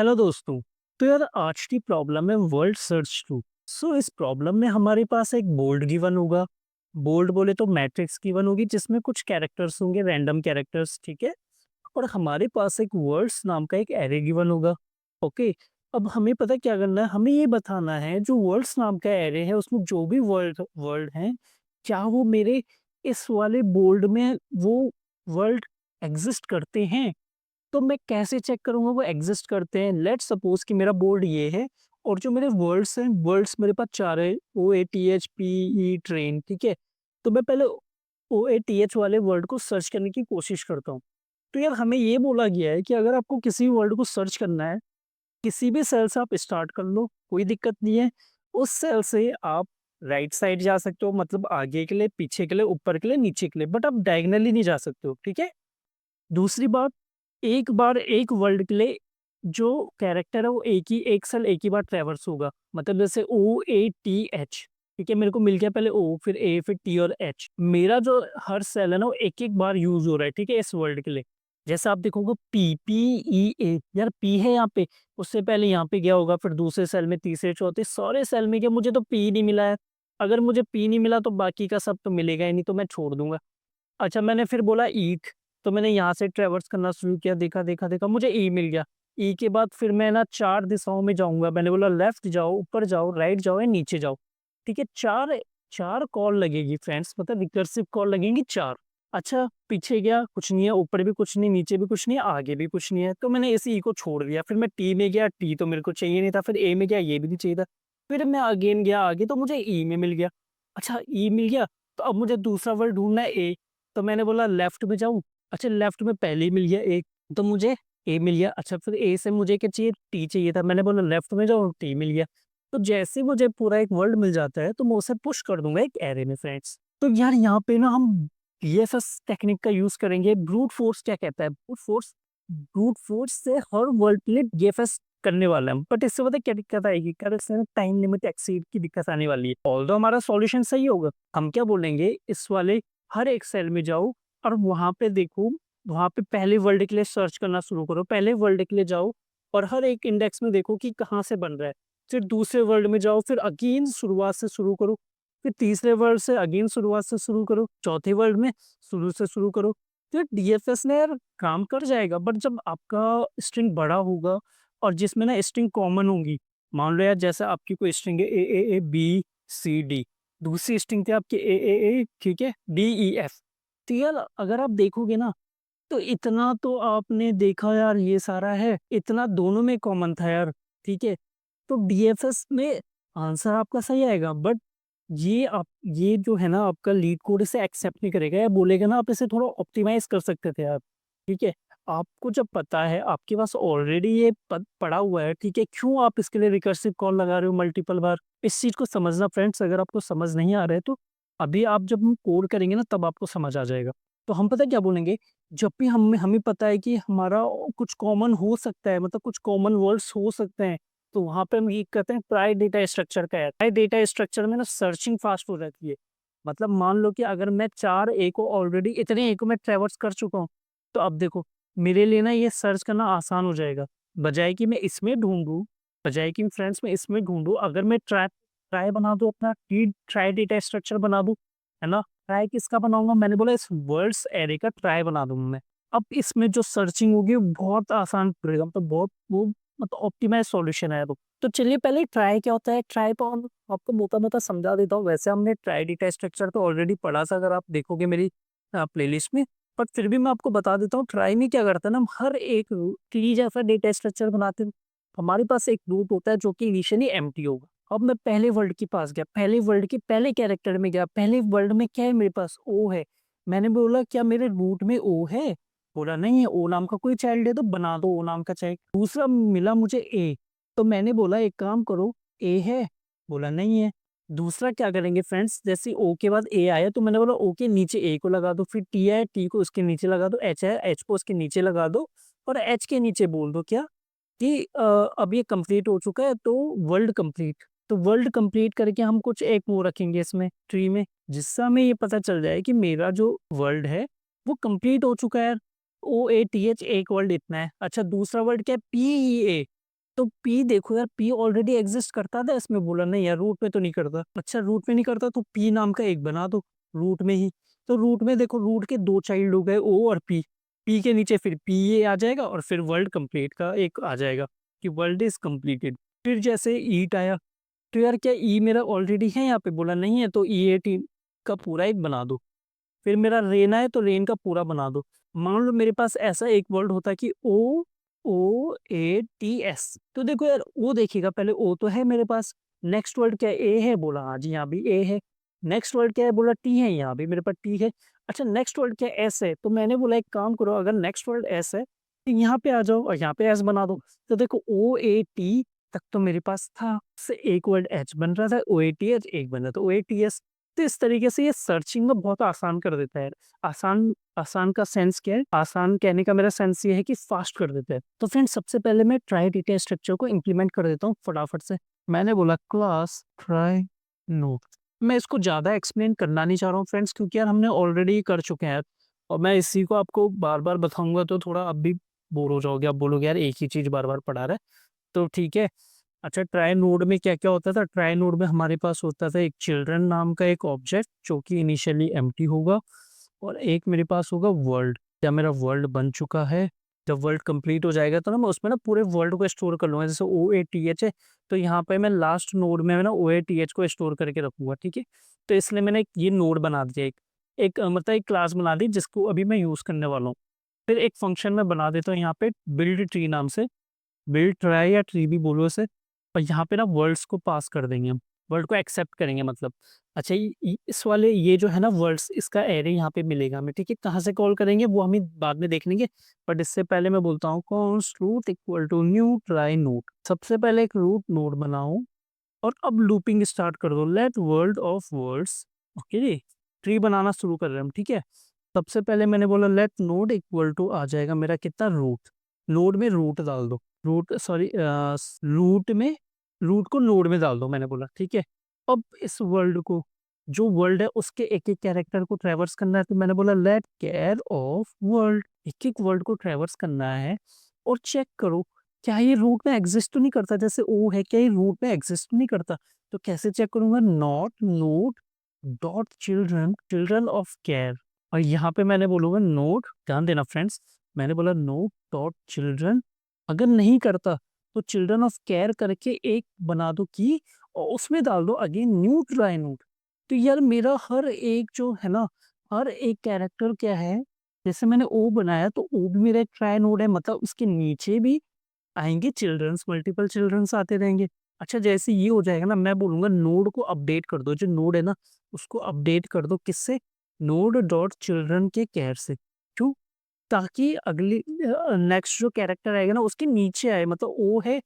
Hello दोस्तों। तो यार आज की प्रॉब्लम है वर्ल्ड सर्च टू। इस प्रॉब्लम में हमारे पास एक बोर्ड गिवन होगा। बोर्ड बोले तो मैट्रिक्स गिवन होगी जिसमें कुछ कैरेक्टर्स होंगे, रैंडम कैरेक्टर्स, ठीक है। और हमारे पास एक वर्ड्स नाम का एक एरे गिवन होगा। ओके। अब हमें पता क्या करना है, हमें ये बताना है जो वर्ड्स नाम का एरे है उसमें जो भी वर्ड वर्ड हैं, क्या वो मेरे इस वाले बोर्ड में वो वर्ड एग्जिस्ट करते हैं। तो मैं कैसे चेक करूँगा वो एग्ज़िस्ट करते हैं? लेट्स सपोज़ कि मेरा बोर्ड ये है और जो मेरे वर्ड्स हैं, वर्ड्स मेरे पास 4 है, OATH, PE, ट्रेन, ठीक है? तो मैं पहले OATH वाले वर्ड को सर्च करने की कोशिश करता हूँ। तो यार हमें ये बोला गया है कि अगर आपको किसी वर्ड को सर्च करना है, किसी भी सेल से आप स्टार्ट कर लो, कोई दिक्कत नहीं है। उस सेल से आप राइट साइड जा सकते हो, मतलब आगे के लिए, पीछे के लिए, ऊपर के लिए, नीचे के लिए, बट आप डायगोनली नहीं जा सकते हो, ठीक है? दूसरी बात, एक बार एक वर्ड के लिए जो कैरेक्टर है वो एक सेल एक ही बार ट्रैवर्स होगा। मतलब जैसे OATH, ठीक है? मेरे को मिल गया पहले O, फिर A, फिर T और H। मेरा जो हर सेल है ना वो एक-एक बार यूज़ हो रहा है, ठीक है? इस वर्ड के लिए। जैसे आप देखोगे PPEA, यार P है यहाँ पे, उससे पहले यहाँ पे गया होगा, फिर दूसरे सेल में, तीसरे, चौथे, सारे सेल में गया, मुझे तो P नहीं मिला है। अगर मुझे P नहीं मिला तो बाकी का सब तो मिलेगा ही नहीं, तो मैं छोड़ दूँगा। अच्छा, मैंने फिर बोला ईट, तो मैंने यहाँ से ट्रैवर्स करना शुरू किया, देखा, देखा, देखा, मुझे ई मिल गया। ई के बाद फिर मैं ना 4 दिशाओं में जाऊँगा, मैंने बोला लेफ्ट जाओ, ऊपर जाओ, राइट जाओ या नीचे जाओ, ठीक है? 4 कॉल लगेगी फ्रेंड्स, मतलब रिकर्सिव कॉल लगेंगी 4। अच्छा, पीछे गया, कुछ नहीं है, ऊपर भी कुछ नहीं, नीचे भी कुछ नहीं है, आगे भी कुछ नहीं है, तो मैंने इस ई को छोड़ दिया। फिर मैं टी में गया, टी तो मेरे को चाहिए नहीं था, फिर ए में गया, ये भी नहीं चाहिए था। फिर मैं अगेन गया आगे, तो मुझे ई में मिल गया। अच्छा, ई मिल गया, तो अब मुझे दूसरा वर्ड ढूँढना है ए। तो मैंने बोला लेफ्ट में जाऊँ, अच्छा लेफ्ट में पहले ही मिल गया ए, तो मुझे ए मिल गया। अच्छा, फिर ए से मुझे क्या चाहिए, टी चाहिए था, मैंने बोला लेफ्ट में जाऊँ, टी मिल गया। तो जैसे मुझे पूरा एक वर्ड मिल जाता है तो मैं उसे पुश कर दूँगा एक एरे में फ्रेंड्स। तो यार यहाँ पे ना हम BFS टेक्निक का यूज़ करेंगे। ब्रूट फोर्स क्या कहता है? ब्रूट फोर्स से हर वर्ड के लिए BFS करने वाला है। बट इससे पता है क्या दिक्कत आएगी? क्या इसमें टाइम लिमिट एक्सीड की दिक्कत आने वाली है। ऑल्दो हमारा सॉल्यूशन सही होगा, हम क्या बोलेंगे, इस वाले हर एक सेल में जाओ और वहाँ पे देखो, वहाँ पे पहले वर्ड के लिए सर्च करना शुरू करो। पहले वर्ड के लिए जाओ और हर एक इंडेक्स में देखो कि कहाँ से बन रहा है। फिर दूसरे वर्ड में जाओ, फिर अगेन शुरुआत से शुरू करो। फिर तीसरे वर्ड से अगेन शुरुआत से शुरू करो। चौथे वर्ड में शुरू से शुरू करो। तो DFS ने यार काम कर जाएगा, बट जब आपका स्ट्रिंग बड़ा होगा और जिसमें ना स्ट्रिंग कॉमन होंगी, मान लो यार जैसे आपकी कोई स्ट्रिंग है AAABCD, दूसरी स्ट्रिंग थी आपकी AAA, ठीक है, DEF। तो यार अगर आप देखोगे ना, तो इतना तो आपने देखा यार, ये सारा है, इतना दोनों में कॉमन था यार, ठीक है? तो DFS में आंसर आपका सही आएगा, बट ये जो है ना आपका लीड कोड इसे एक्सेप्ट नहीं करेगा या बोलेगा ना आप इसे थोड़ा ऑप्टिमाइज़ कर सकते थे आप, ठीक है? आपको जब पता है, आपके पास ऑलरेडी ये पड़ा हुआ है, ठीक है? क्यों आप इसके लिए रिकर्सिव कॉल लगा रहे हो मल्टीपल बार? इस चीज़ को समझना फ्रेंड्स, अगर आपको समझ नहीं आ रहा है तो अभी आप जब हम कोड करेंगे ना तब आपको समझ आ जाएगा। तो हम पता है क्या बोलेंगे, जब भी हमें हमें पता है कि हमारा कुछ कॉमन हो सकता है, मतलब कुछ कॉमन वर्ड्स हो सकते हैं, तो वहाँ पे हम ये कहते हैं ट्राई डेटा स्ट्रक्चर का है। ट्राई डेटा स्ट्रक्चर में ना सर्चिंग फास्ट हो जाती है। मतलब मान लो कि अगर मैं 4 ए को ऑलरेडी इतने ए को मैं ट्रैवर्स कर चुका हूँ, तो अब देखो मेरे लिए ना ये सर्च करना आसान हो जाएगा। बजाए कि मैं इसमें ढूँढूँ, बजाए कि फ्रेंड्स मैं इसमें ढूँढूँ, अगर मैं ट्राई ट्राई बना दूँ, अपना टी ट्राई डेटा स्ट्रक्चर बना दूँ, है ना? ट्राई किसका बनाऊँगा? मैंने बोला इस वर्ड्स एरे का ट्राई बना दूँगा मैं। अब इसमें जो सर्चिंग होगी वो बहुत आसान पड़ेगा, मतलब बहुत वो मतलब ऑप्टिमाइज़ सॉल्यूशन है वो। तो चलिए पहले ट्राई क्या होता है? ट्राई को हम आपको मोटा-मोटा समझा देता हूँ। वैसे हमने ट्राई डेटा स्ट्रक्चर तो ऑलरेडी पढ़ा था, अगर आप देखोगे मेरी प्लेलिस्ट में। बट फिर भी मैं आपको बता देता हूँ, ट्राई में क्या करता है ना, हम हर एक ट्री जैसा डेटा स्ट्रक्चर बनाते हैं। हमारे पास एक रूट होता है जो कि इनिशियली एम्प्टी होगा। अब मैं पहले वर्ड के पास गया, पहले वर्ड के पहले कैरेक्टर में गया, पहले वर्ड में क्या है मेरे पास? ओ है। मैंने बोला क्या मेरे रूट में ओ है? बोला नहीं है, ओ नाम का कोई चाइल्ड है तो बना दो ओ नाम का चाइल्ड। दूसरा मिला मुझे ए, तो मैंने बोला एक काम करो, ए है? बोला नहीं है। दूसरा क्या करेंगे फ्रेंड्स, जैसे ओ के बाद ए आया तो मैंने बोला ओ के नीचे ए को लगा दो, फिर टी है, टी को उसके नीचे लगा दो, एच है, एच को उसके नीचे लगा दो और एच के नीचे बोल दो क्या कि अब ये कंप्लीट हो चुका है तो वर्ल्ड कंप्लीट। तो वर्ल्ड कंप्लीट करके हम कुछ एक वो रखेंगे इसमें ट्री में, जिससे हमें ये पता चल जाए कि मेरा जो वर्ल्ड है वो कंप्लीट हो चुका है। OATH एक वर्ड इतना है। अच्छा, दूसरा वर्ड क्या है? PEA। तो पी देखो यार, पी ऑलरेडी एग्जिस्ट करता था इसमें, बोला नहीं यार रूट में तो नहीं करता। अच्छा रूट में नहीं करता तो पी नाम का एक बना दो रूट में ही। तो रूट में देखो, रूट के दो चाइल्ड हो गए, ओ और पी। पी के नीचे फिर पी ए आ जाएगा और फिर वर्ल्ड कंप्लीट का एक आ जाएगा कि वर्ल्ड इज कंप्लीटेड। फिर जैसे ईट आया, तो यार क्या ई मेरा ऑलरेडी है यहाँ पे, बोला नहीं है, तो ई एटी का पूरा एक बना दो। फिर मेरा रेन है तो रेन का पूरा बना दो। मान लो मेरे पास ऐसा एक वर्ड होता कि ओ ओ ए टी एस, तो देखो यार ओ देखिएगा, पहले ओ तो है मेरे पास। नेक्स्ट वर्ड क्या है, ए है, बोला हाँ जी यहाँ भी ए है। नेक्स्ट वर्ड क्या है, बोला टी है, यहाँ भी मेरे पास टी है। अच्छा नेक्स्ट वर्ड क्या है, एस है, तो मैंने बोला एक काम करो, अगर नेक्स्ट वर्ड एस है तो यहाँ पे आ जाओ और यहाँ पे एस बना दो। तो देखो ओ ए टी तक तो मेरे पास था, से एक वर्ड एच बन रहा था, ओ ए टी एच एक बन रहा था, ओ ए टी एस। तो इस तरीके से ये सर्चिंग में बहुत आसान कर देता है। आसान, आसान का सेंस क्या है, आसान कहने का मेरा सेंस ये है कि फास्ट कर देता है। तो फ्रेंड्स सबसे पहले मैं ट्राई डेटा स्ट्रक्चर को इम्प्लीमेंट कर देता हूँ फटाफट से। मैंने बोला क्लास ट्राई नोट। मैं इसको ज्यादा एक्सप्लेन करना नहीं चाह रहा हूँ फ्रेंड्स, क्योंकि यार हमने ऑलरेडी कर चुके हैं, और मैं इसी को आपको बार बार बताऊंगा तो थोड़ा अब भी बोर हो जाओगे, आप बोलोगे यार एक ही चीज बार बार पढ़ा रहा है, तो ठीक है। अच्छा ट्राई नोड में क्या क्या होता था, ट्राई नोड में हमारे पास होता था एक चिल्ड्रन नाम का एक ऑब्जेक्ट जो कि इनिशियली एम्प्टी होगा, और एक मेरे पास होगा वर्ल्ड। जब मेरा वर्ल्ड बन चुका है, जब वर्ल्ड कंप्लीट हो जाएगा तो ना मैं उसमें ना पूरे वर्ल्ड को स्टोर कर लूंगा, जैसे ओ ए टी एच है, तो यहाँ पे मैं लास्ट नोड में ना ओ ए टी एच को स्टोर करके रखूंगा, ठीक है। तो इसलिए मैंने ये नोड बना दिया, एक मतलब एक क्लास बना दी जिसको अभी मैं यूज करने वाला हूँ। फिर एक फंक्शन में बना देता हूँ यहाँ पे बिल्ड ट्री नाम से, बिल्ड ट्राई या ट्री भी बोलो इसे। और यहाँ पे ना वर्ड्स को पास कर देंगे हम, वर्ड को एक्सेप्ट करेंगे मतलब। अच्छा इस वाले ये जो है ना वर्ड्स, इसका एरे यहाँ पे मिलेगा हमें, ठीक है। कहाँ से कॉल करेंगे वो हम बाद में देख लेंगे, बट इससे पहले मैं बोलता हूँ const root equal to new trie node. सबसे पहले एक रूट नोड बनाओ और अब लूपिंग स्टार्ट कर दो, let world of words. Okay जी, ट्री बनाना शुरू कर रहे हैं हम, ठीक है। सबसे पहले मैंने बोला लेट नोड इक्वल टू आ जाएगा मेरा कितना, रूट। नोड में रूट डाल दो, रूट सॉरी रूट में, रूट को नोड में डाल दो मैंने बोला, ठीक है। अब इस वर्ल्ड को, जो वर्ल्ड है उसके एक एक कैरेक्टर को ट्रेवर्स करना है, तो मैंने बोला लेट केयर ऑफ वर्ल्ड, एक एक वर्ल्ड को ट्रेवर्स करना है। और चेक करो क्या ये रूट में एग्जिस्ट तो नहीं करता, जैसे ओ है क्या ये रूट में एग्जिस्ट नहीं करता। तो कैसे चेक करूंगा, not node dot children, children of care. और यहाँ पे मैंने बोलूंगा नोड, ध्यान देना फ्रेंड्स, मैंने बोला नोड डॉट चिल्ड्रन। अगर नहीं करता तो चिल्ड्रन ऑफ केयर करके एक बना दो की, और उसमें डाल दो अगेन न्यू ट्राई नोड। तो यार मेरा हर एक जो है ना, हर एक कैरेक्टर क्या है, जैसे मैंने ओ बनाया तो ओ भी मेरा एक ट्राई नोड है, मतलब उसके नीचे भी आएंगे चिल्ड्रंस, मल्टीपल चिल्ड्रंस आते रहेंगे। अच्छा जैसे ये हो जाएगा ना, मैं बोलूंगा नोड को अपडेट कर दो, जो नोड है ना उसको अपडेट कर दो, किससे, नोड डॉट चिल्ड्रन के केयर से। क्यों, ताकि अगली नेक्स्ट जो कैरेक्टर आएगा ना उसके नीचे आए, मतलब ओ है,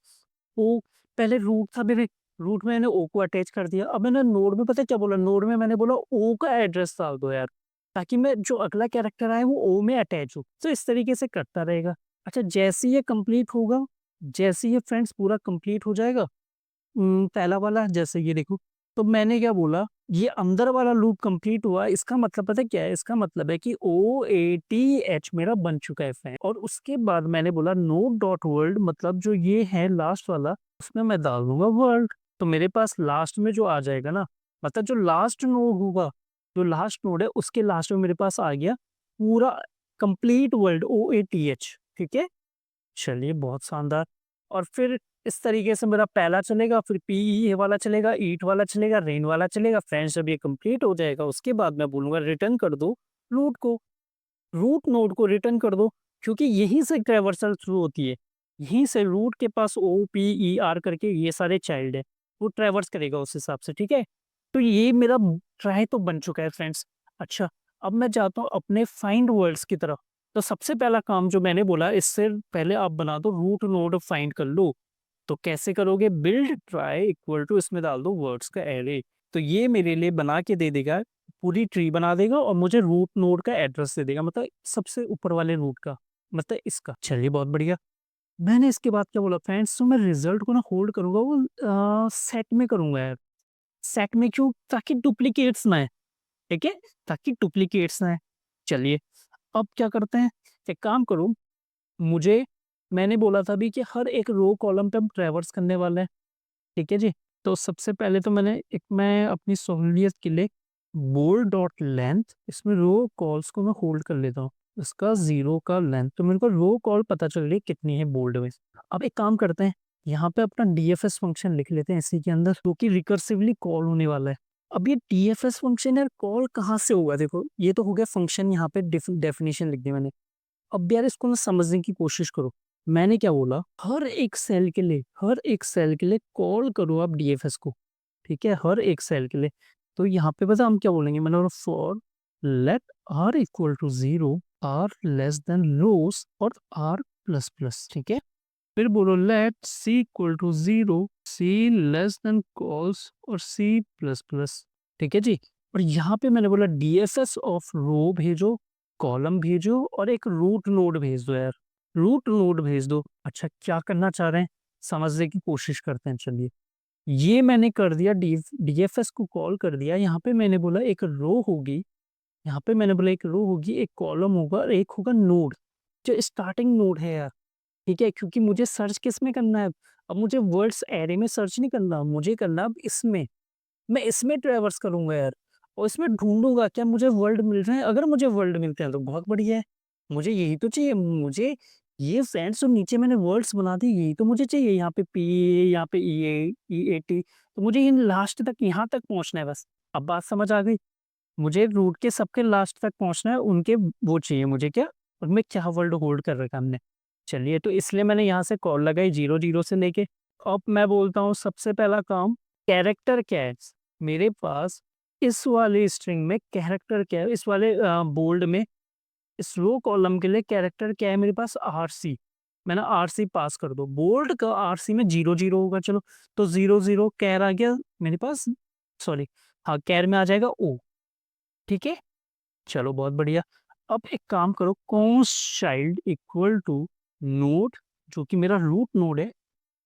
ओ पहले रूट था मेरे, रूट में मैंने ओ को अटैच कर दिया, अब मैंने नोड में पता है क्या बोला, नोड में मैंने बोला ओ का एड्रेस डाल दो यार, ताकि मैं जो अगला कैरेक्टर आए वो ओ में अटैच हो। तो इस तरीके से करता रहेगा। अच्छा जैसे ये कंप्लीट होगा, जैसे ये फ्रेंड्स पूरा कंप्लीट हो जाएगा, पहला वाला जैसे ये देखो, तो मैंने क्या बोला, ये अंदर वाला लूप कंप्लीट हुआ, इसका मतलब पता है क्या है, इसका मतलब है कि ओ ए टी एच मेरा बन चुका है फ्रेंड। और उसके बाद मैंने बोला नोड डॉट वर्ल्ड, मतलब जो ये है लास्ट वाला, उसमें मैं डाल दूंगा वर्ल्ड। तो मेरे पास लास्ट में जो आ जाएगा ना, मतलब जो लास्ट नोड होगा, जो लास्ट नोड है उसके लास्ट में मेरे पास आ गया पूरा complete word, O A T H, ठीक है। चलिए बहुत शानदार। और फिर इस तरीके से मेरा पहला चलेगा, फिर पी ई वाला चलेगा, ईट वाला चलेगा, रेन वाला चलेगा। फ्रेंड्स जब ये कंप्लीट हो जाएगा उसके बाद मैं बोलूंगा रिटर्न कर दो रूट को, रूट नोड को रिटर्न कर दो, क्योंकि यहीं से ट्रैवर्सल शुरू होती है, यहीं से रूट के पास ओ पी ई आर करके ये सारे चाइल्ड है, वो ट्रैवर्स करेगा उस हिसाब से, ठीक है। तो ये मेरा ट्राई तो बन चुका है फ्रेंड्स। अच्छा अब मैं जाता हूँ अपने फाइंड वर्ड्स की तरफ। तो सबसे पहला काम जो मैंने बोला, इससे पहले आप बना दो रूट नोड फाइंड कर लो। तो कैसे करोगे, बिल्ड ट्राई इक्वल टू इसमें डाल दो वर्ड्स का एरे। तो ये मेरे लिए बना के दे देगा, पूरी ट्री बना देगा और मुझे रूट नोड का एड्रेस दे देगा, मतलब सबसे ऊपर वाले रूट का, मतलब इसका। चलिए बहुत बढ़िया। मैंने इसके बाद क्या बोला फ्रेंड्स, तो मैं रिजल्ट को ना होल्ड करूंगा, वो सेट में करूंगा यार। सेट में क्यों, ताकि डुप्लीकेट्स ना है, ठीक है, ताकि डुप्लीकेट्स ना है। चलिए अब क्या करते हैं, एक काम करो, मुझे मैंने बोला था भी कि हर एक रो कॉलम पे हम ट्रैवर्स करने वाले हैं, ठीक है जी। तो सबसे पहले तो मैं अपनी सहूलियत के लिए बोल्ड डॉट लेंथ इसमें रो कॉल्स को मैं होल्ड कर लेता हूँ। इसका 0 का लेंथ, तो मेरे को रो कॉल पता चल रही है कितनी है बोल्ड में। अब एक काम करते हैं, यहाँ पे अपना डीएफएस फंक्शन लिख लेते हैं इसी के अंदर, जो कि रिकर्सिवली कॉल होने वाला है। अब ये डीएफएस फंक्शन यार कॉल कहाँ से होगा? देखो ये तो हो गया फंक्शन, यहाँ पे डेफिनेशन लिख दी मैंने। अब यार इसको ना समझने की कोशिश करो। मैंने क्या बोला, हर एक सेल के लिए कॉल करो आप डीएफएस को, ठीक है? हर एक सेल के लिए। तो यहाँ पे पता हम क्या बोलेंगे, मैंने बोला for let r equal to 0 r less than rows और आर प्लस प्लस, ठीक है? फिर बोलो let c equal to 0 c less than cols और सी प्लस प्लस, ठीक है जी? और यहाँ पे मैंने बोला डीएफएस ऑफ रो भेजो, कॉलम भेजो और एक रूट नोड भेज दो यार, रूट नोड भेज दो। अच्छा क्या करना चाह रहे हैं, समझने की कोशिश करते हैं, चलिए। ये मैंने कर दिया, डीएफएस को कॉल कर दिया। यहाँ पे मैंने बोला एक रो होगी, यहाँ पे मैंने बोला एक रो होगी, एक कॉलम होगा और एक होगा नोड, जो स्टार्टिंग नोड है यार, ठीक है? क्योंकि मुझे सर्च किस में करना है, अब मुझे वर्ड्स एरे में सर्च नहीं करना, मुझे करना अब इसमें। मैं इसमें ट्रैवर्स करूँगा यार, और इसमें ढूँढूँगा क्या मुझे वर्ड मिल रहे हैं। अगर मुझे वर्ड मिलते हैं तो बहुत बढ़िया है, मुझे यही तो चाहिए। मुझे ये फ्रेंड्स जो नीचे मैंने वर्ड्स बना दिए यही तो मुझे चाहिए। यहाँ पे पी, यहाँ पे ई, ई ए टी, तो मुझे इन लास्ट तक यहाँ तक पहुँचना है बस। अब बात समझ आ गई? मुझे रूट के सबके लास्ट तक पहुँचना है, उनके वो चाहिए मुझे क्या, उनमें क्या वर्ड होल्ड कर रखा है हमने। चलिए तो इसलिए मैंने यहाँ से कॉल लगाई 0 से लेके। अब मैं बोलता हूँ सबसे पहला काम, कैरेक्टर क्या है? मेरे पास इस वाले स्ट्रिंग में कैरेक्टर क्या है? इस वाले बोल्ड में इस रो कॉलम के लिए कैरेक्टर क्या है मेरे पास? आरसी। मैंने आरसी पास कर दो। बोल्ड का आरसी में 0 होगा, चलो। तो 0 कैर आ गया मेरे पास, सॉरी, हाँ कैर में आ जाएगा ओ, ठीक है? चलो बहुत बढ़िया। अब एक काम करो, const child equal to node, जो कि मेरा रूट नोड है,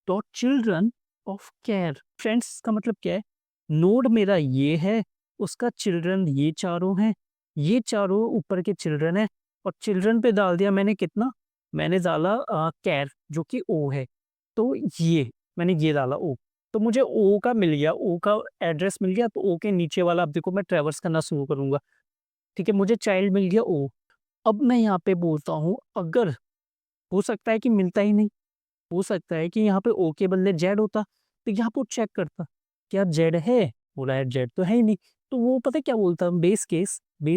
dot children of char. Friends का मतलब क्या है, नोड मेरा ये है, उसका चिल्ड्रन ये चारों हैं, ये चारों ऊपर के चिल्ड्रन है, और चिल्ड्रन पे डाल दिया मैंने कितना, मैंने डाला कैर जो कि ओ है। तो ये मैंने ये डाला ओ, तो मुझे ओ का मिल गया, ओ का एड्रेस मिल गया। तो ओ के नीचे वाला अब देखो मैं ट्रेवर्स करना शुरू करूंगा, ठीक है? मुझे चाइल्ड मिल गया ओ। अब मैं यहाँ पे बोलता हूँ, अगर हो सकता है कि मिलता ही नहीं, हो सकता है कि यहाँ पे ओ के बदले जेड होता, तो यहाँ पे वो चेक करता, क्या जेड है? बोला यार जेड तो है ही नहीं। तो वो पता है क्या बोलता, बेस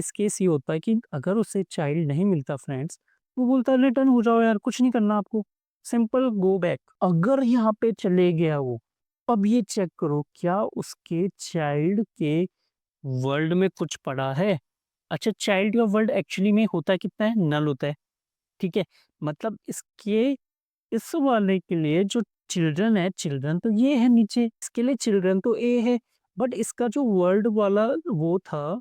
केस ये होता है कि अगर उसे चाइल्ड नहीं मिलता फ्रेंड्स, वो बोलता है रिटर्न हो जाओ यार, कुछ नहीं करना आपको, सिंपल गो बैक। अगर यहाँ पे चले गया वो, अब ये चेक करो क्या उसके चाइल्ड के वर्ल्ड में कुछ पड़ा है। अच्छा चाइल्ड का वर्ल्ड एक्चुअली में होता कितना है, नल होता है, ठीक है? मतलब इसके इस वाले के लिए जो चिल्ड्रन है, चिल्ड्रन तो ये है नीचे, इसके लिए चिल्ड्रन तो ए है, बट इसका जो वर्ल्ड वाला वो था,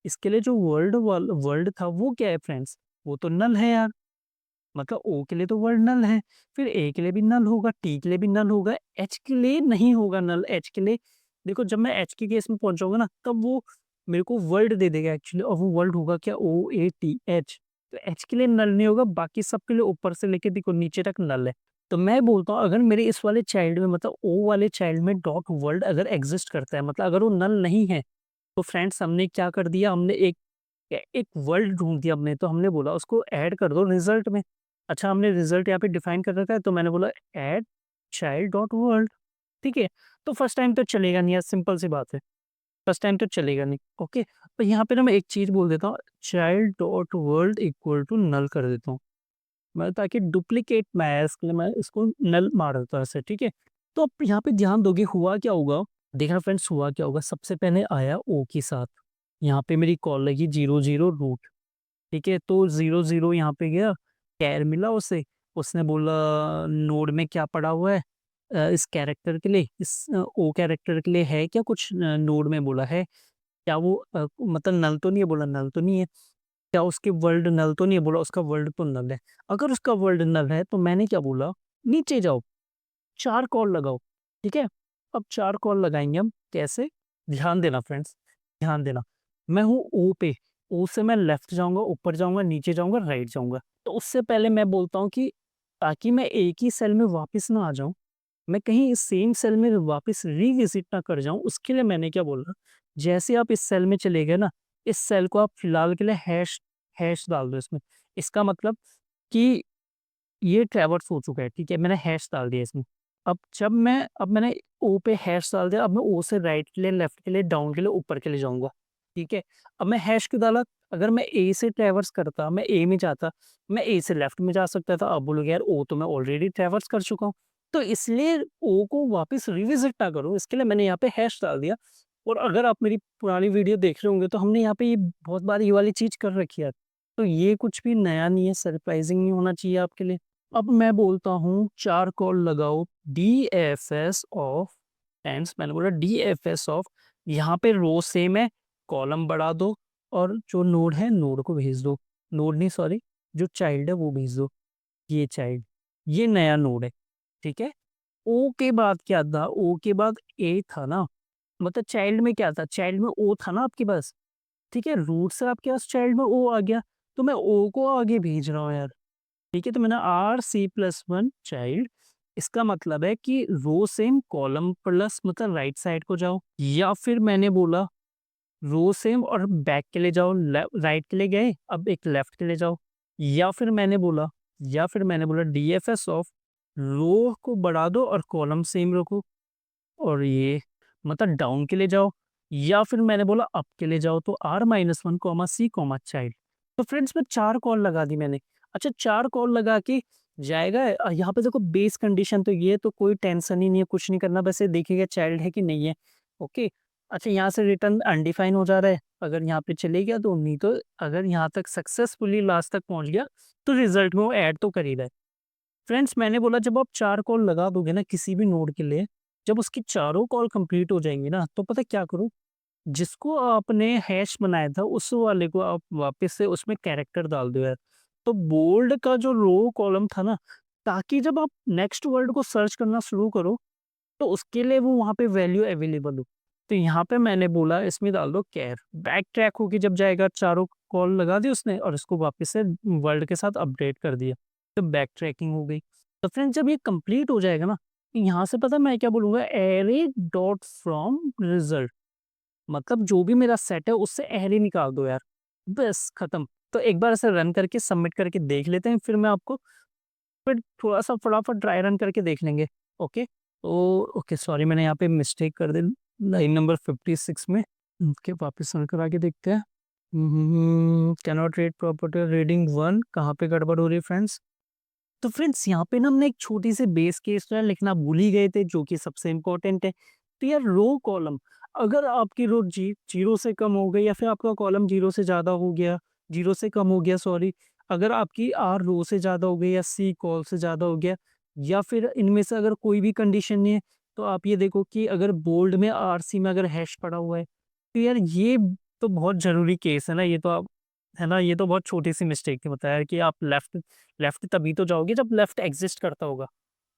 इसके लिए जो वर्ल्ड था वो क्या है फ्रेंड्स, वो तो नल है यार। मतलब ओ के लिए तो वर्ल्ड नल है, फिर ए के लिए भी नल होगा, टी के लिए भी नल होगा, एच के लिए नहीं होगा नल। एच के लिए देखो, जब मैं एच के केस में पहुंच जाऊंगा ना, तब वो मेरे को वर्ल्ड दे देगा एक्चुअली, और वो वर्ल्ड होगा क्या, ओ ए टी एच। तो एच के लिए नल नहीं होगा, बाकी सब के लिए ऊपर से लेके देखो नीचे तक नल है। तो मैं बोलता हूँ अगर मेरे इस वाले चाइल्ड में, मतलब ओ वाले चाइल्ड में डॉट वर्ल्ड अगर एग्जिस्ट करता है, मतलब अगर वो नल नहीं है, तो फ्रेंड्स हमने क्या कर दिया, हमने एक एक वर्ल्ड ढूंढ दिया हमने। तो हमने बोला उसको ऐड कर दो रिजल्ट में। अच्छा हमने रिजल्ट यहाँ पे डिफाइन कर रखा है, तो मैंने बोला ऐड चाइल्ड डॉट वर्ल्ड, ठीक है? तो फर्स्ट टाइम तो चलेगा नहीं यार, सिंपल सी बात है, फर्स्ट टाइम तो चलेगा नहीं, ओके? तो यहाँ पे ना मैं एक चीज बोल देता हूँ, child dot word equal to null कर देता हूँ मैं, ताकि डुप्लीकेट ना आए इसके लिए मैं इसको नल मार देता हूँ ऐसे, ठीक है? तो अब यहाँ पे ध्यान दोगे हुआ क्या होगा, देखना फ्रेंड्स हुआ क्या होगा। सबसे पहले आया ओ के साथ, यहाँ पे मेरी कॉल लगी 0 रूट, ठीक है? तो 0 यहाँ पे गया, कैर मिला उसे, उसने बोला नोड में क्या पड़ा हुआ है, इस कैरेक्टर के लिए, इस ओ कैरेक्टर के लिए है क्या कुछ, नोड में बोला है क्या वो, मतलब नल तो नहीं है, बोला नल तो नहीं है। क्या उसके वर्ल्ड नल तो नहीं है, बोला उसका वर्ल्ड तो नल है। अगर उसका वर्ल्ड नल है तो मैंने क्या बोला, नीचे जाओ, 4 कॉल लगाओ, ठीक है? अब 4 कॉल लगाएंगे हम कैसे, ध्यान देना फ्रेंड्स, ध्यान देना। मैं हूँ ओ पे, ओ से मैं लेफ्ट जाऊंगा, ऊपर जाऊंगा, नीचे जाऊंगा, राइट जाऊंगा। तो उससे पहले मैं बोलता हूँ कि ताकि मैं एक ही सेल में वापस ना आ जाऊँ, मैं कहीं इस सेम सेल में वापस रीविज़िट ना कर जाऊँ, उसके लिए मैंने क्या बोला, जैसे आप इस सेल में चले गए ना, इस सेल को आप फिलहाल के लिए हैश हैश डाल दो इसमें। इसका मतलब कि ये ट्रैवर्स हो चुका है, ठीक है? मैंने हैश डाल दिया इसमें। अब मैंने ओ पे हैश डाल दिया, अब मैं ओ से राइट के लिए, लेफ्ट के लिए, डाउन के लिए, ऊपर के लिए जाऊँगा, ठीक है? अब मैं हैश क्यों डाला? अगर मैं ए से ट्रैवर्स करता, मैं ए में जाता, मैं ए से लेफ्ट में जा सकता था। अब बोलोगे यार ओ तो मैं ऑलरेडी ट्रैवर्स कर चुका हूँ। तो इसलिए ओ को वापस रिविज़िट ना करूँ, इसके लिए मैंने यहाँ पे हैश डाल दिया। और अगर आप मेरी पुरानी वीडियो देख रहे होंगे तो हमने यहाँ पे ये बहुत बार ये वाली चीज़ कर रखी है। तो ये कुछ भी नया नहीं है, सरप्राइज़िंग नहीं होना चाहिए आपके लिए। अब मैं बोलता हूँ चारकोल लगाओ डीएफएस ऑफ टेंस, मैंने बोला डीएफएस ऑफ, यहाँ पे रो सेम है, कॉलम बढ़ा दो और जो नोड है नोड को भेज दो। नोड नहीं सॉरी, जो चाइल्ड है वो भेज दो। ये चाइल्ड, ये नया नोड है, ठीक है? ओ के बाद क्या था? ओ के बाद ए था ना, मतलब चाइल्ड में क्या था? चाइल्ड में ओ था ना आपके पास, ठीक है? रूट से आपके पास चाइल्ड में ओ आ गया, तो मैं ओ को आगे भेज रहा हूँ यार। ठीक है, तो मैंने r c plus one child, इसका मतलब है कि रो सेम कॉलम प्लस मतलब राइट साइड को जाओ, या फिर मैंने बोला रो सेम और बैक के लिए जाओ, राइट के लिए गए, अब एक लेफ्ट के लिए जाओ, या फिर मैंने बोला डीएफएस ऑफ रो को बढ़ा दो और कॉलम सेम रखो, और ये मतलब डाउन के लिए जाओ, या फिर मैंने बोला अप के लिए जाओ, तो r minus one comma c comma child. तो फ्रेंड्स मैं 4 कॉल लगा दी मैंने। अच्छा 4 कॉल लगा के जाएगा, यहाँ पे देखो बेस कंडीशन तो ये है, तो कोई टेंशन ही नहीं है, कुछ नहीं करना, बस ये देखिएगा चाइल्ड है कि नहीं है। ओके। अच्छा यहाँ से रिटर्न अनडिफाइन हो जा रहा है, अगर यहाँ पे चले गया तो नहीं, तो अगर यहाँ तक सक्सेसफुली लास्ट तक पहुँच गया तो रिजल्ट में वो ऐड तो कर ही रहा है। फ्रेंड्स मैंने बोला जब आप 4 कॉल लगा दोगे ना किसी भी नोड के लिए, जब उसकी चारों कॉल कंप्लीट हो जाएँगी ना, तो पता है क्या करो? जिसको आपने हैश बनाया था उस वाले को आप वापस से उसमें कैरेक्टर डाल दो यार। तो बोल्ड का जो रो कॉलम था ना, ताकि जब आप नेक्स्ट वर्ड को सर्च करना शुरू करो, तो उसके लिए वो वहाँ पे वैल्यू अवेलेबल हो। तो यहाँ पे मैंने बोला इसमें डाल दो कैर, बैक ट्रैक होके जब जाएगा, चारों कॉल लगा दी उसने और इसको वापस से वर्ड के साथ अपडेट कर दिया, तो बैक ट्रैकिंग हो गई। तो फ्रेंड्स जब ये कंप्लीट हो जाएगा ना, तो यहाँ से पता है मैं क्या बोलूँगा, एरे डॉट फ्रॉम रिजल्ट, मतलब जो भी मेरा सेट है उससे एरे निकाल दो यार, बस खत्म। तो एक बार ऐसे रन करके सबमिट करके देख लेते हैं, फिर मैं आपको फिर थोड़ा-सा फटाफट ड्राई रन करके देख लेंगे। ओके? तो ओके सॉरी मैंने यहाँ पे मिस्टेक कर दी लाइन नंबर 56 में। ओके वापस रन करा के देखते हैं। कैनॉट रीड प्रॉपर्टी रीडिंग 1 कहाँ पे गड़बड़ हो रही है फ्रेंड्स? तो फ्रेंड्स यहाँ पे ना हमने एक छोटी सी बेस केस जो है लिखना भूल ही गए थे, जो कि सबसे इम्पोर्टेंट है। तो यार रो कॉलम, अगर आपकी रो जीरो से कम हो गई या फिर आपका कॉलम जीरो से ज़्यादा हो गया, जीरो से कम हो गया सॉरी, अगर आपकी आर रो से ज़्यादा हो गई या सी कॉल से ज़्यादा हो गया, या फिर इनमें से अगर कोई भी कंडीशन नहीं है, तो आप ये देखो कि अगर बोल्ड में आर सी में अगर हैश पड़ा हुआ है, तो यार ये तो बहुत ज़रूरी केस है ना, ये तो आप है ना, ये तो बहुत छोटी सी मिस्टेक थी, बताया कि आप लेफ्ट लेफ्ट तभी तो जाओगे जब लेफ्ट एग्जिस्ट करता होगा,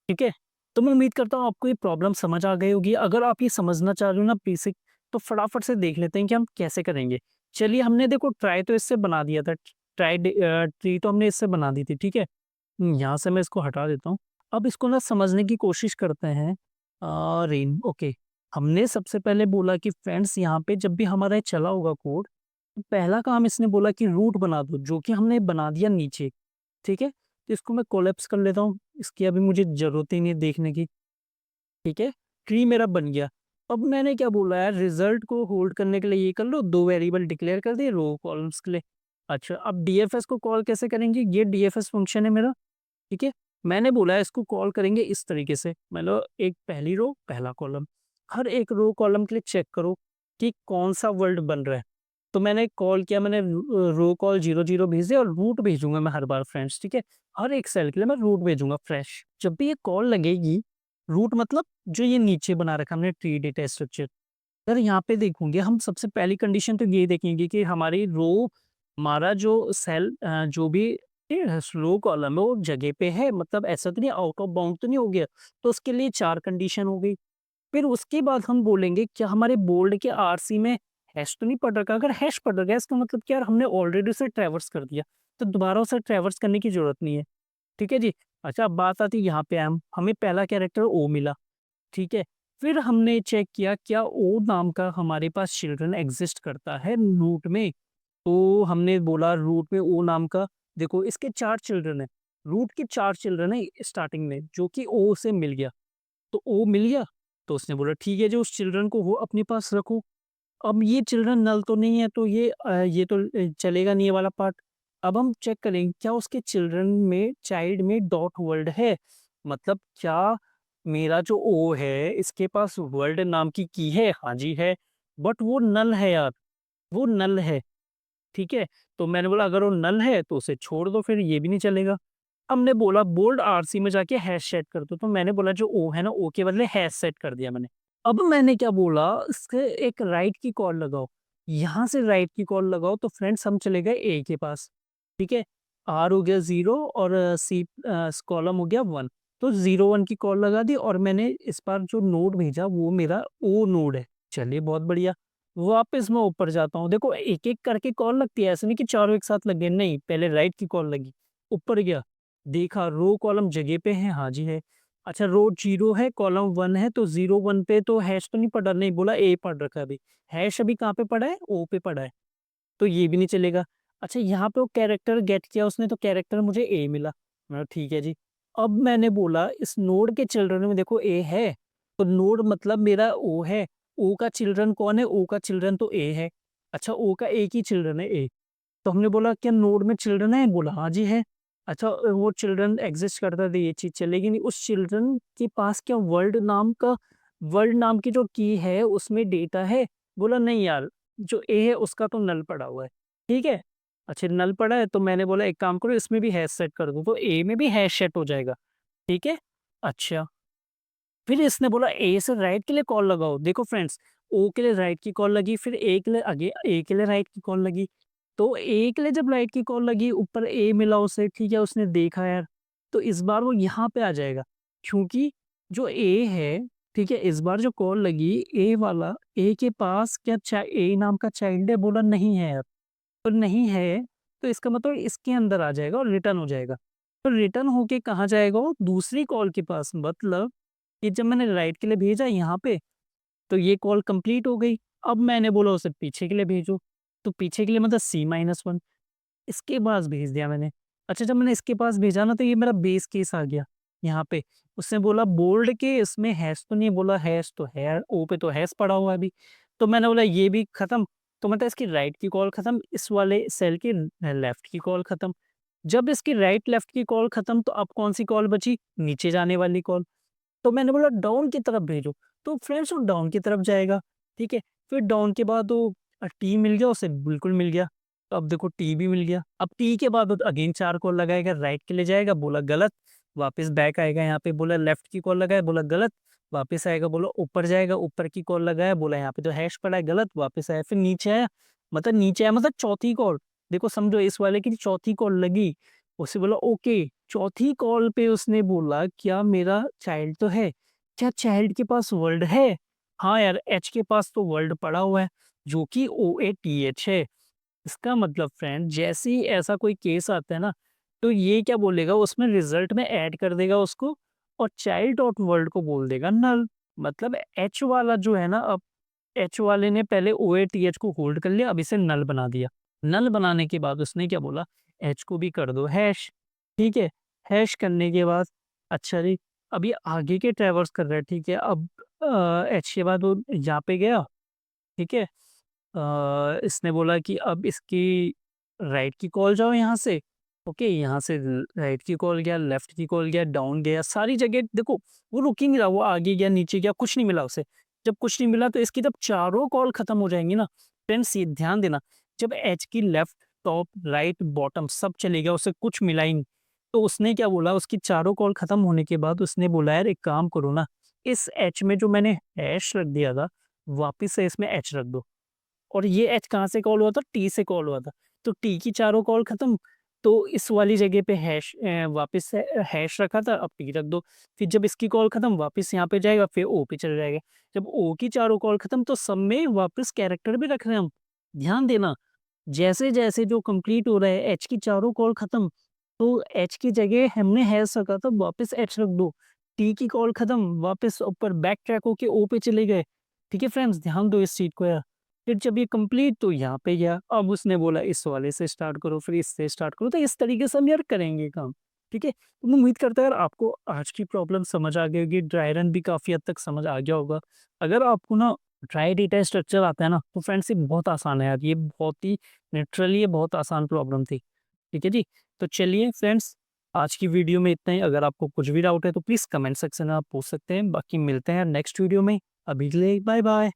ठीक है? तो मैं उम्मीद करता हूँ आपको ये प्रॉब्लम समझ आ गई होगी। अगर आप ये समझना चाह रहे हो ना बेसिक, तो फटाफट से देख लेते हैं कि हम कैसे करेंगे। चलिए हमने देखो ट्राई तो इससे बना दिया था, ट्री तो हमने इससे बना दी थी, ठीक है? यहाँ से मैं इसको हटा देता हूँ। अब इसको ना समझने की कोशिश करते हैं। रेन ओके, हमने सबसे पहले बोला कि फ्रेंड्स यहाँ पे जब भी हमारा ये चला होगा कोड, तो पहला काम इसने बोला कि रूट बना दो, जो कि हमने बना दिया नीचे, ठीक है? तो इसको मैं कोलैप्स कर लेता हूँ, इसकी अभी मुझे ज़रूरत ही नहीं है देखने की, ठीक है? ट्री मेरा बन गया। अब मैंने क्या बोला है, रिज़ल्ट को होल्ड करने के लिए ये कर लो, 2 वेरिएबल डिक्लेयर कर दिए रो कॉलम्स के लिए। अच्छा, अब डीएफएस को कॉल कैसे करेंगे? ये डीएफएस फंक्शन है मेरा, ठीक है? मैंने बोला है इसको कॉल करेंगे इस तरीके से, मतलब एक पहली रो, पहला कॉलम। हर एक रो कॉलम के लिए चेक करो कि कौन-सा वर्ड बन रहा है। तो मैंने कॉल किया, मैंने रो कॉल 0-0 भेज दिया और रूट भेजूँगा मैं हर बार फ्रेंड्स, ठीक है? हर एक सेल के लिए मैं रूट भेजूँगा फ्रेश। जब भी ये कॉल लगेगी, रूट मतलब जो ये नीचे बना रखा हमने ट्री डेटा स्ट्रक्चर। सर यहाँ पे देखेंगे हम, सबसे पहली कंडीशन तो ये देखेंगे कि हमारी रो, हमारा जो सेल जो भी रो कॉलम है वो जगह पे है, मतलब ऐसा तो नहीं आउट ऑफ बाउंड तो नहीं हो गया। तो उसके लिए 4 कंडीशन हो गई। फिर उसके बाद हम बोलेंगे क्या हमारे बोल्ड के आरसी में हैश तो नहीं पड़ रखा? अगर हैश पड़ रखा है इसका मतलब क्या, यार हमने ऑलरेडी उसे ट्रैवर्स कर दिया, तो दोबारा उसे ट्रैवर्स करने की ज़रूरत नहीं है। ठीक है जी? अच्छा, अब बात आती है यहाँ पे हमें पहला कैरेक्टर ओ मिला, ठीक है? फिर हमने चेक किया क्या ओ नाम का हमारे पास चिल्ड्रन एग्ज़िस्ट करता है रूट में? तो हमने बोला रूट में ओ नाम का देखो इसके 4 चिल्ड्रन हैं, रूट के 4 चिल्ड्रन हैं स्टार्टिंग में जो कि ओ से मिल गया। तो ओ मिल गया, तो उसने बोला ठीक है जी उस चिल्ड्रन को वो अपने पास रखो। अब ये चिल्ड्रन नल तो नहीं है तो ये तो चलेगा नहीं ये वाला पार्ट। अब हम चेक करेंगे क्या उसके चिल्ड्रन में चाइल्ड में डॉट वर्ड है? मतलब क्या मेरा जो ओ है इसके पास वर्ल्ड नाम की है? हाँ जी है, बट वो नल है यार, वो नल है। ठीक है? तो मैंने बोला अगर वो नल है तो उसे छोड़ दो फिर ये भी नहीं चलेगा। हमने बोला बोल्ड आरसी में जाके हैश सेट कर दो, तो मैंने बोला जो ओ है ना ओ के बदले हैश सेट कर दिया मैंने। अब मैंने क्या बोला इसके एक राइट की कॉल लगाओ, यहाँ से राइट की कॉल लगाओ तो फ्रेंड्स हम चले गए ए के पास, ठीक है? आर हो गया 0 और सी कॉलम हो गया 1, तो 0 1 की कॉल लगा दी और मैंने इस बार जो नोड भेजा वो मेरा ओ नोड है। चलिए बहुत बढ़िया। वापस मैं ऊपर जाता हूँ, देखो एक-एक करके कॉल लगती है, ऐसा नहीं कि चारों एक साथ लग गए, नहीं पहले राइट की कॉल लगी, ऊपर गया, देखा रो कॉलम जगह पे है, हाँ जी है। अच्छा रो 0 है, कॉलम 1 है, तो 0 1 पे तो हैश तो नहीं पड़ा, नहीं बोला ए पड़ रखा है अभी। हैश अभी कहाँ पे पड़ा है? ओ पे पड़ा है, तो ये भी नहीं चलेगा। अच्छा यहाँ पे वो कैरेक्टर गेट किया उसने तो कैरेक्टर मुझे ए मिला। मैं ठीक है जी। अब मैंने बोला इस नोड के चिल्ड्रन में देखो ए है, तो नोड मतलब मेरा ओ है। ओ का चिल्ड्रन कौन है? ओ का चिल्ड्रन तो ए है। अच्छा ओ का एक ही चिल्ड्रन है ए। तो हमने बोला क्या नोड में चिल्ड्रन है? बोला हाँ जी है। अच्छा वो चिल्ड्रन एग्जिस्ट करता है तो ये चीज़ चलेगी नहीं। उस चिल्ड्रन के पास क्या वर्ल्ड नाम की जो की है उसमें डेटा है? बोला नहीं यार, जो ए है उसका तो नल पड़ा हुआ है। ठीक है? अच्छा नल पड़ा है तो मैंने बोला एक काम करो इसमें भी हैश सेट कर दो, तो ए में भी हैश सेट हो जाएगा। ठीक है? अच्छा। फिर इसने बोला ए से राइट के लिए कॉल लगाओ। देखो फ्रेंड्स, ओ के लिए राइट की कॉल लगी, फिर ए के लिए आगे ए के लिए राइट की कॉल लगी। तो ए के लिए जब राइट की कॉल लगी, ऊपर ए मिला उसे, ठीक है, उसने देखा यार, तो इस बार वो यहाँ पे आ जाएगा। क्योंकि जो ए है, ठीक है, इस बार जो कॉल लगी, ए वाला, ए के पास क्या ए नाम का चाइल्ड है? बोला नहीं है यार। तो नहीं है, तो इसका मतलब इसके अंदर आ जाएगा और रिटर्न हो जाएगा। तो रिटर्न होके कहाँ जाएगा वो? दूसरी कॉल के पास। मतलब कि जब मैंने राइट के लिए भेजा यहाँ पे, तो ये कॉल कंप्लीट हो गई। अब मैंने बोला उसे पीछे के लिए भेजो, तो पीछे के लिए मतलब C-1 इसके पास भेज दिया मैंने। अच्छा जब मैंने इसके पास भेजा ना तो ये मेरा बेस केस आ गया यहाँ पे। उसने बोला बोल्ड के इसमें हैश तो नहीं, बोला हैश तो है, ओ पे तो हैश पड़ा हुआ है अभी। तो मैंने बोला ये भी खत्म, तो मतलब इसकी राइट की कॉल खत्म, इस वाले सेल की लेफ्ट की कॉल खत्म। जब इसकी राइट लेफ्ट की कॉल खत्म तो अब कौन सी कॉल बची? नीचे जाने वाली कॉल। तो मैंने बोला डाउन की तरफ भेजो, तो फ्रेंड्स वो डाउन की तरफ जाएगा, ठीक है? फिर डाउन के बाद वो टी मिल गया उसे, बिल्कुल मिल गया। तो अब देखो टी भी मिल गया। अब टी के बाद वो अगेन 4 कॉल लगाएगा, राइट के लिए जाएगा, बोला गलत, वापस बैक आएगा यहाँ पे, बोला लेफ्ट की कॉल लगाया, बोला गलत, वापस आएगा, बोला ऊपर जाएगा, ऊपर की कॉल लगाया, बोला यहाँ पे तो हैश पड़ा है, गलत, वापस आया, फिर नीचे आया, नीचे आया मतलब चौथी कॉल। देखो समझो इस वाले की चौथी कॉल लगी, उसे बोला ओके, चौथी कॉल पे उसने बोला क्या मेरा चाइल्ड तो है? क्या चाइल्ड के पास वर्ड है? हाँ यार, एच के पास तो वर्ड पड़ा हुआ है, जो कि OATH है। इसका मतलब फ्रेंड जैसे ही ऐसा कोई केस आता है ना, तो ये क्या बोलेगा उसमें रिजल्ट में ऐड कर देगा उसको और चाइल्ड डॉट वर्ल्ड को बोल देगा नल। मतलब एच वाला जो है ना, अब एच वाले ने पहले OATH को होल्ड कर लिया, अब इसे नल बना दिया। नल बनाने के बाद उसने क्या बोला, एच को भी कर दो हैश, ठीक है? हैश करने के बाद अच्छा जी, अब ये आगे के ट्रैवर्स कर रहा है, ठीक है? अब एच के बाद वो यहाँ पे गया, ठीक है? इसने बोला कि अब इसकी राइट की कॉल जाओ यहाँ से, ओके, यहाँ से राइट की कॉल गया, लेफ्ट की कॉल गया, डाउन गया, सारी जगह देखो वो रुक ही नहीं रहा, वो आगे गया, नीचे गया, कुछ नहीं मिला उसे। जब कुछ नहीं मिला तो इसकी जब चारों कॉल खत्म हो जाएंगी ना, फ्रेंड्स ये ध्यान देना, जब एच की लेफ्ट, टॉप, राइट, बॉटम सब चले गया, उसे कुछ मिला ही नहीं, तो उसने क्या बोला, उसकी चारों कॉल खत्म होने के बाद उसने बोला यार एक काम करो ना, इस एच में जो मैंने हैश रख दिया था, वापिस से इसमें एच रख दो। और ये एच कहाँ से कॉल हुआ था? टी से कॉल हुआ था। तो टी की चारों कॉल खत्म, तो इस वाली जगह पे वापस से हैश रखा था, अब टी रख दो। फिर जब इसकी कॉल खत्म वापस यहाँ पे जाएगा, फिर ओ पे चले जाएगा। जब ओ की चारों कॉल खत्म तो सब में वापस कैरेक्टर भी रख रहे हैं हम। ध्यान देना, जैसे-जैसे जो कंप्लीट हो रहा है, एच की चारों कॉल खत्म, तो एच की जगह हमने हैज़ रखा था, वापस एच रख दो। टी की कॉल खत्म, वापस ऊपर बैक ट्रैक होके ओ पे चले गए। ठीक है फ्रेंड्स, ध्यान दो इस चीज़ को यार। फिर जब ये कंप्लीट तो यहाँ पे गया, अब उसने बोला इस वाले से स्टार्ट करो, फिर इससे स्टार्ट करो, तो इस तरीके से हम यार करेंगे काम। ठीक है? तो मैं उम्मीद करता हूँ यार आपको आज की प्रॉब्लम समझ आ गई होगी, ड्राई रन भी काफ़ी हद तक समझ आ गया होगा। अगर आपको ना ड्राई डेटा स्ट्रक्चर आता है ना, तो फ्रेंड्स ये बहुत आसान है यार, ये बहुत ही लिटरली ये बहुत आसान प्रॉब्लम थी। ठीक है जी? तो चलिए फ्रेंड्स, आज की वीडियो में इतना ही। अगर आपको कुछ भी डाउट है तो प्लीज़ कमेंट सेक्शन में आप पूछ सकते हैं। बाकी मिलते हैं नेक्स्ट वीडियो में। अभी के लिए बाय बाय।